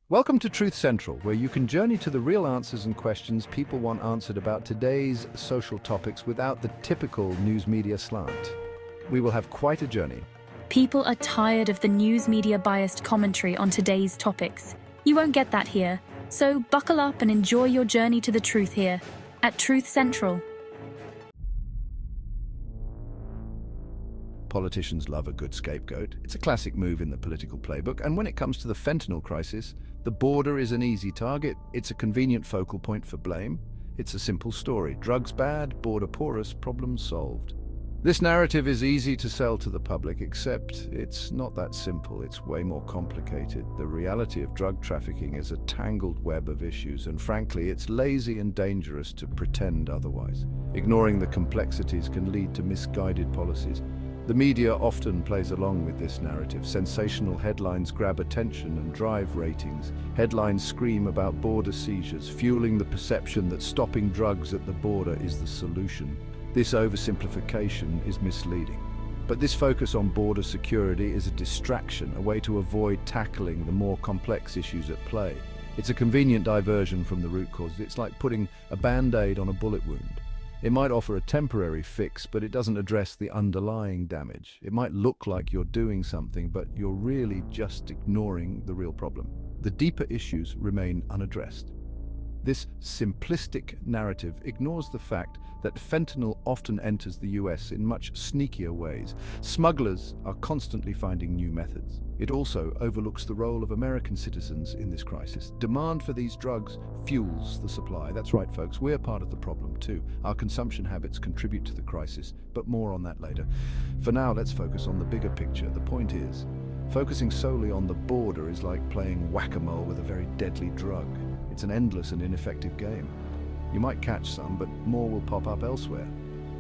Welcome to Truth Central, where you can journey to the real answers and questions people want answered about today's social topics without the typical news media slant. We will have quite a journey. People are tired of the news media biased commentary on today's topics. You won't get that here, so buckle up and enjoy your journey to the truth here at Truth Central. Politicians love a good scapegoat. It's a classic move in the political playbook, and when it comes to the fentanyl crisis, the border is an easy target. It's a convenient focal point for blame. It's a simple story. Drugs bad, border porous, problem solved. This narrative is easy to sell to the public, except it's not that simple. It's way more complicated. The reality of drug trafficking is a tangled web of issues, and frankly, it's lazy and dangerous to pretend otherwise. Ignoring the complexities can lead to misguided policies. The media often plays along with this narrative. Sensational headlines grab attention and drive ratings. Headlines scream about border seizures, fueling the perception that stopping drugs at the border is the solution. This oversimplification is misleading. But this focus on border security is a distraction, a way to avoid tackling the more complex issues at play. It's a convenient diversion from the root cause. It's like putting a band-aid on a bullet wound. It might offer a temporary fix, but it doesn't address the underlying damage. It might look like you're doing something, but you're really just ignoring the real problem. The deeper issues remain unaddressed. This simplistic narrative ignores the fact that fentanyl often enters the US in much sneakier ways. Smugglers are constantly finding new methods. It also overlooks the role of American citizens in this crisis. Demand for these drugs fuels the supply. That's right, folks, we're part of the problem too. Our consumption habits contribute to the crisis, but more on that later. For now, let's focus on the bigger picture. The point is, focusing solely on the border is like playing whack-a-mole with a very deadly drug. It's an endless and ineffective game. You might catch some, but more will pop up elsewhere.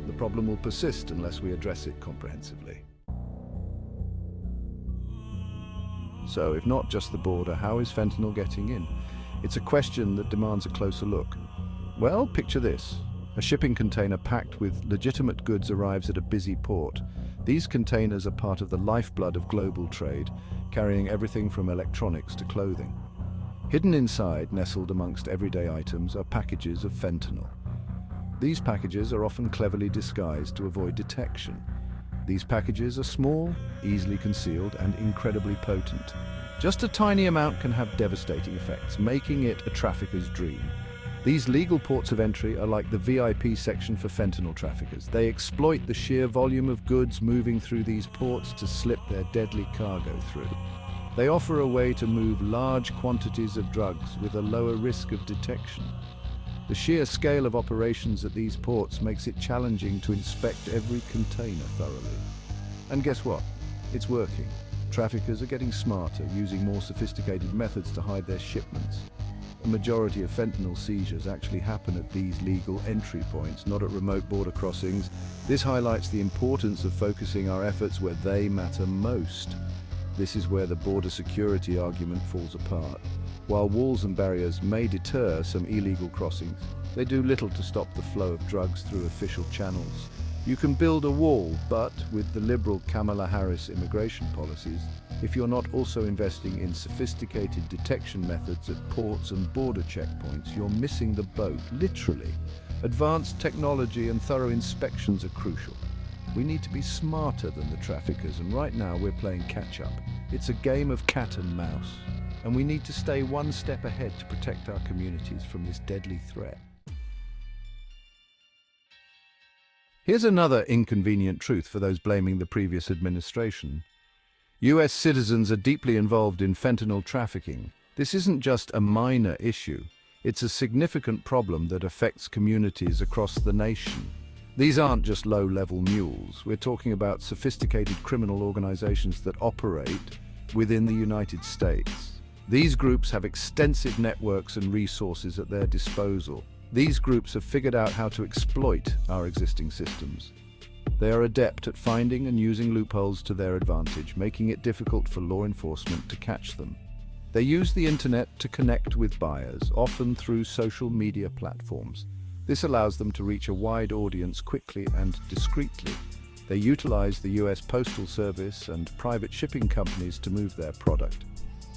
The problem will persist unless we address it comprehensively. So, if not just the border, how is fentanyl getting in? It's a question that demands a closer look. Well, picture this. A shipping container packed with legitimate goods arrives at a busy port. These containers are part of the lifeblood of global trade, carrying everything from electronics to clothing. Hidden inside, nestled amongst everyday items, are packages of fentanyl. These packages are often cleverly disguised to avoid detection. These packages are small, easily concealed, and incredibly potent. Just a tiny amount can have devastating effects, making it a trafficker's dream. These legal ports of entry are like the VIP section for fentanyl traffickers. They exploit the sheer volume of goods moving through these ports to slip their deadly cargo through. They offer a way to move large quantities of drugs with a lower risk of detection. The sheer scale of operations at these ports makes it challenging to inspect every container thoroughly. And guess what? It's working. Traffickers are getting smarter, using more sophisticated methods to hide their shipments. A majority of fentanyl seizures actually happen at these legal entry points, not at remote border crossings. This highlights the importance of focusing our efforts where they matter most. This is where the border security argument falls apart. While walls and barriers may deter some illegal crossings, they do little to stop the flow of drugs through official channels. You can build a wall, but with the liberal Kamala Harris immigration policies, if you're not also investing in sophisticated detection methods at ports and border checkpoints, you're missing the boat, literally. Advanced technology and thorough inspections are crucial. We need to be smarter than the traffickers, and right now we're playing catch-up. It's a game of cat and mouse, and we need to stay one step ahead to protect our communities from this deadly threat. Here's another inconvenient truth for those blaming the previous administration. US citizens are deeply involved in fentanyl trafficking. This isn't just a minor issue. It's a significant problem that affects communities across the nation. These aren't just low-level mules. We're talking about sophisticated criminal organizations that operate within the United States. These groups have extensive networks and resources at their disposal. These groups have figured out how to exploit our existing systems. They are adept at finding and using loopholes to their advantage, making it difficult for law enforcement to catch them. They use the internet to connect with buyers, often through social media platforms. This allows them to reach a wide audience quickly and discreetly. They utilize the US Postal Service and private shipping companies to move their product.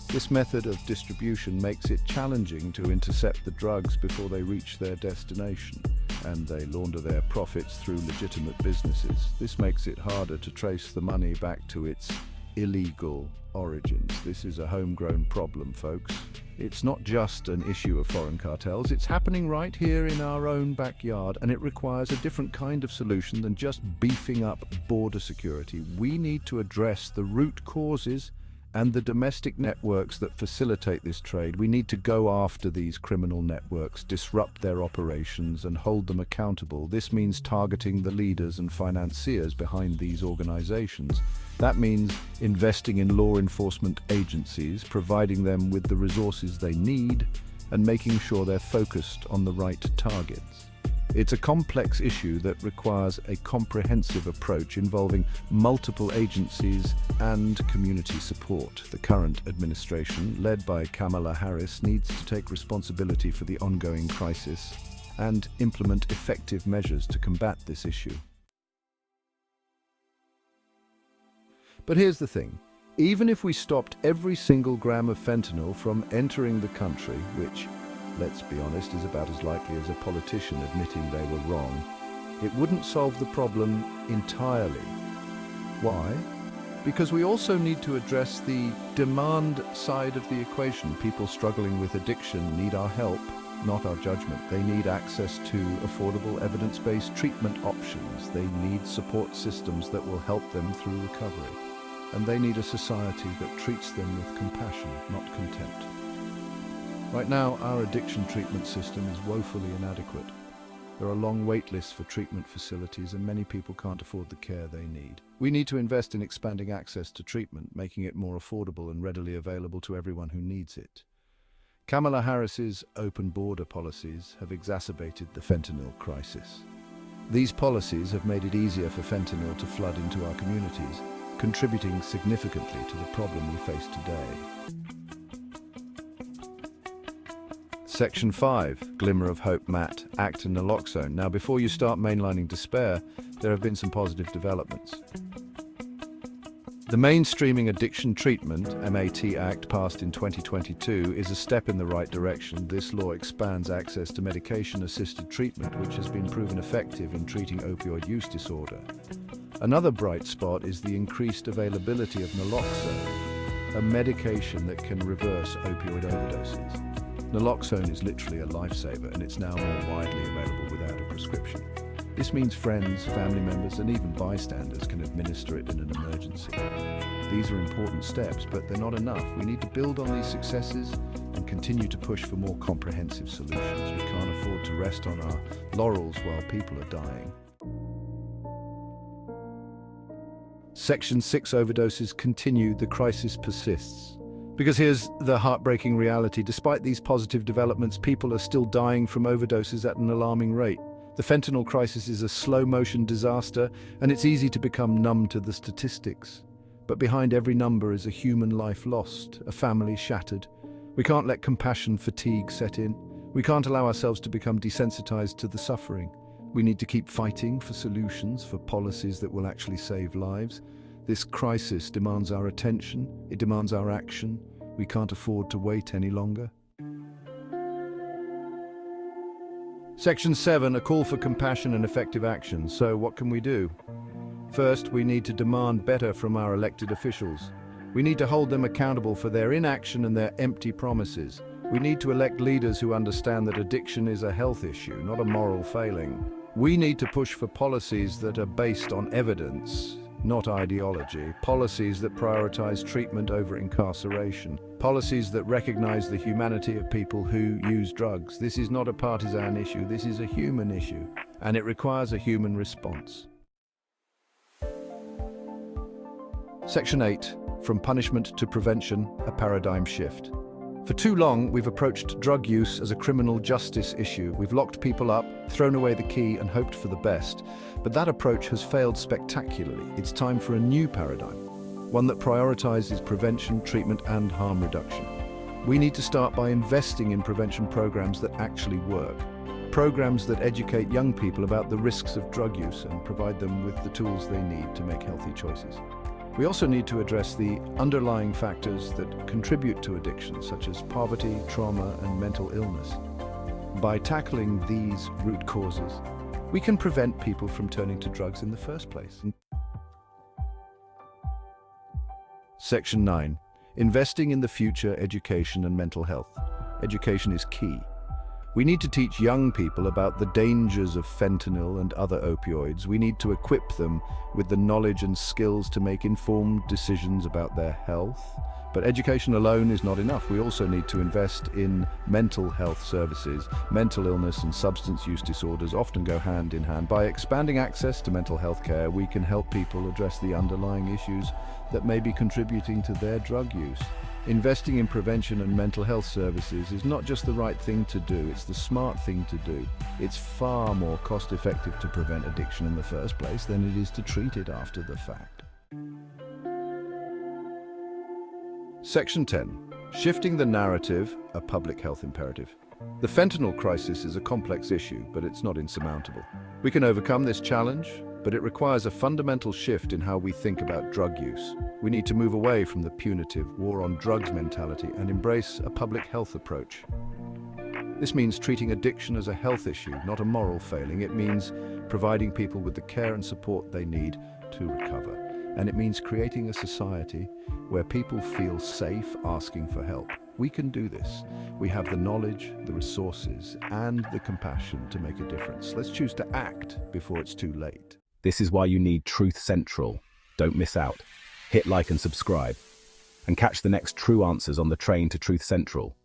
This method of distribution makes it challenging to intercept the drugs before they reach their destination, and they launder their profits through legitimate businesses. This makes it harder to trace the money back to its illegal origins. This is a homegrown problem, folks. It's not just an issue of foreign cartels, it's happening right here in our own backyard, and it requires a different kind of solution than just beefing up border security. We need to address the root causes and the domestic networks that facilitate this trade. We need to go after these criminal networks, disrupt their operations, and hold them accountable. This means targeting the leaders and financiers behind these organizations. That means investing in law enforcement agencies, providing them with the resources they need, and making sure they're focused on the right targets. It's a complex issue that requires a comprehensive approach involving multiple agencies and community support. The current administration, led by Kamala Harris, needs to take responsibility for the ongoing crisis and implement effective measures to combat this issue. But here's the thing. Even if we stopped every single gram of fentanyl from entering the country, which, let's be honest, is about as likely as a politician admitting they were wrong, it wouldn't solve the problem entirely. Why? Because we also need to address the demand side of the equation. People struggling with addiction need our help, not our judgment. They need access to affordable, evidence-based treatment options. They need support systems that will help them through recovery. And they need a society that treats them with compassion, not contempt. Right now, our addiction treatment system is woefully inadequate. There are long wait lists for treatment facilities, and many people can't afford the care they need. We need to invest in expanding access to treatment, making it more affordable and readily available to everyone who needs it. Kamala Harris's open border policies have exacerbated the fentanyl crisis. These policies have made it easier for fentanyl to flood into our communities, contributing significantly to the problem we face today. Section 5, Glimmer of Hope MAT, ACT and naloxone. Now, before you start mainlining despair, there have been some positive developments. The Mainstreaming Addiction Treatment, MAT Act, passed in 2022, is a step in the right direction. This law expands access to medication-assisted treatment, which has been proven effective in treating opioid use disorder. Another bright spot is the increased availability of naloxone, a medication that can reverse opioid overdoses. Naloxone is literally a lifesaver, and it's now more widely available without a prescription. This means friends, family members, and even bystanders can administer it in an emergency. These are important steps, but they're not enough. We need to build on these successes and continue to push for more comprehensive solutions. We can't afford to rest on our laurels while people are dying. Section 6 overdoses continue, the crisis persists. Because here's the heartbreaking reality. Despite these positive developments, people are still dying from overdoses at an alarming rate. The fentanyl crisis is a slow-motion disaster, and it's easy to become numb to the statistics. But behind every number is a human life lost, a family shattered. We can't let compassion fatigue set in. We can't allow ourselves to become desensitized to the suffering. We need to keep fighting for solutions, for policies that will actually save lives. This crisis demands our attention, it demands our action. We can't afford to wait any longer. Section 7, a call for compassion and effective action. So what can we do? First, we need to demand better from our elected officials. We need to hold them accountable for their inaction and their empty promises. We need to elect leaders who understand that addiction is a health issue, not a moral failing. We need to push for policies that are based on evidence, not ideology. Policies that prioritize treatment over incarceration. Policies that recognize the humanity of people who use drugs. This is not a partisan issue, this is a human issue, and it requires a human response. Section 8, from punishment to prevention, a paradigm shift. For too long, we've approached drug use as a criminal justice issue. We've locked people up, thrown away the key, and hoped for the best. But that approach has failed spectacularly. It's time for a new paradigm, one that prioritizes prevention, treatment, and harm reduction. We need to start by investing in prevention programs that actually work. Programs that educate young people about the risks of drug use and provide them with the tools they need to make healthy choices. We also need to address the underlying factors that contribute to addiction, such as poverty, trauma, and mental illness. By tackling these root causes, we can prevent people from turning to drugs in the first place. Section 9. Investing in the future, education and mental health. Education is key. We need to teach young people about the dangers of fentanyl and other opioids. We need to equip them with the knowledge and skills to make informed decisions about their health. But education alone is not enough. We also need to invest in mental health services. Mental illness and substance use disorders often go hand in hand. By expanding access to mental health care, we can help people address the underlying issues that may be contributing to their drug use. Investing in prevention and mental health services is not just the right thing to do, it's the smart thing to do. It's far more cost-effective to prevent addiction in the first place than it is to treat it after the fact. Section 10. Shifting the narrative, a public health imperative. The fentanyl crisis is a complex issue, but it's not insurmountable. We can overcome this challenge, but it requires a fundamental shift in how we think about drug use. We need to move away from the punitive war on drugs mentality and embrace a public health approach. This means treating addiction as a health issue, not a moral failing. It means providing people with the care and support they need to recover. And it means creating a society where people feel safe asking for help. We can do this. We have the knowledge, the resources, and the compassion to make a difference. Let's choose to act before it's too late. This is why you need Truth Central. Don't miss out. Hit like and subscribe. And catch the next true answers on the train to Truth Central.